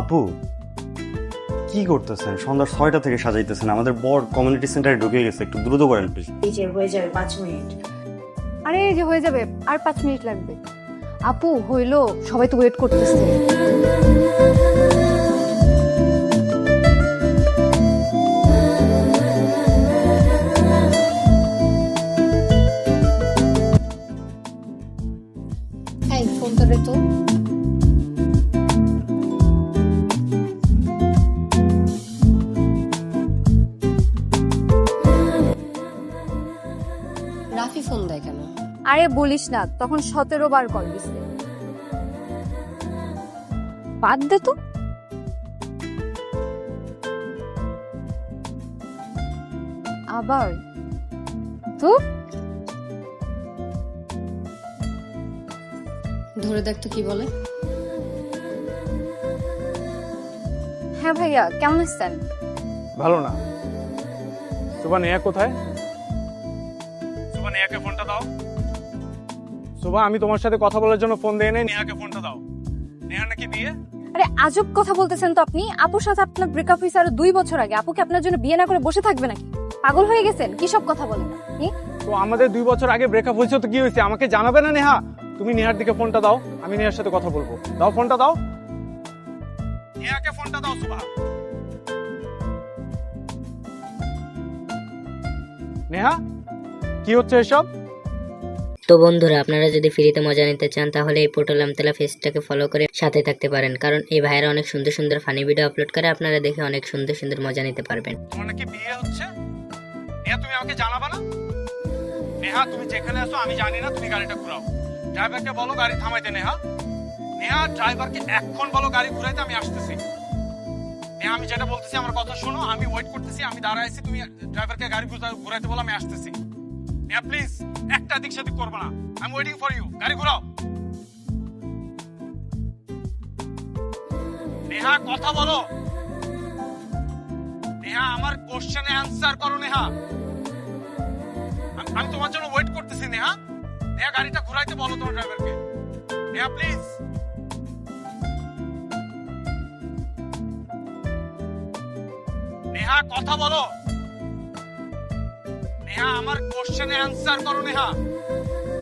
আপু কি করতেছেন? সন্ধ্যা 6টা থেকে সাজাইতেছেন, আমাদের বর কমিউনিটি সেন্টারে ঢুকে গেছে, একটু দ্রুত করেন প্লিজ। এই যে হয়ে যাবে 5 মিনিট। আরে এই যে হয়ে যাবে, আর 5 মিনিট লাগবে। আপু হইলো, সবাই তো ওয়েট করতেছে। এই ফোনটা দে তো। রাফি ফোন দেয় কেন? আরে বলিস না, তখন 17 বার কল দিছে। বাদ দে তো। আবার তো ধরে দেখ তো কি বলে। হ্যাঁ ভাইয়া, কেমন আছেন? ভালো না। সুবা নেয়া কোথায়? সুবা নেয়াকে ফোনটা দাও। সুবা আমি তোমার সাথে কথা বলার জন্য ফোন দেই নাই, নেহাকে ফোনটা দাও। নেহা নাকি বিয়ে? আরে আজব কথা বলতেছেন তো আপনি। আপুর সাথে আপনার ব্রেকআপ হয়েছে আরো 2 বছর আগে। আপুকে আপনার জন্য বিয়ে না করে বসে থাকবে নাকি? পাগল হয়ে গেছেন? কি সব কথা বলেন আপনি? তো আমাদের 2 বছর আগে ব্রেকআপ হয়েছে, তো কি হয়েছে আমাকে জানাবে না নেহা? তুমি নেহার দিকে ফোনটা দাও, আমি নেহার সাথে কথা বলবো। দাও ফোনটা দাও। নেহাকে ফোনটা দাও সুবা। নেহা কি হচ্ছে এসব? তো বন্ধুরা, আপনারা যদি ফ্রিতে মজা নিতে চান তাহলে এই পোর্টাল আমতলা ফেসটাকে ফলো করে সাথে থাকতে পারেন, কারণ এই ভাইয়েরা অনেক সুন্দর সুন্দর ফানি ভিডিও আপলোড করে, আপনারা দেখে অনেক সুন্দর সুন্দর মজা নিতে পারবেন। তোমার নাকি বিয়ে হচ্ছে? নেহা তুমি আমাকে জানাবা না? নেহা তুমি যেখানে আছো আমি জানি না, তুমি গাড়িটা ঘুরাও। ড্রাইভারকে বলো গাড়ি থামাইতে। নেহা নেহা ড্রাইভারকে এখন বলো গাড়ি ঘুরাইতে, আমি আসতেছি। নেহা আমি যেটা বলতেছি আমার কথা শোনো, আমি ওয়েট করতেছি, আমি দাঁড়ায় আছি, তুমি ড্রাইভারকে গাড়ি ঘুরাইতে বলো, আমি আসতেছি। নেহা প্লিজ একটা দিক সেদিক করবে না, I am waiting for you. গাড়ি ঘুরাও। নেহা কথা বলো। নেহা আমার কোশ্চেনে অ্যানসার করো। নেহা আমি তোমার জন্য ওয়েট করতেছি। নেহা নেহা গাড়িটা ঘুরাইতে বলো তোমার ড্রাইভারকে। নেহা প্লিজ। নেহা কথা বলো। নেহা আমার কোশ্চেনে অ্যানসার করো। নেহা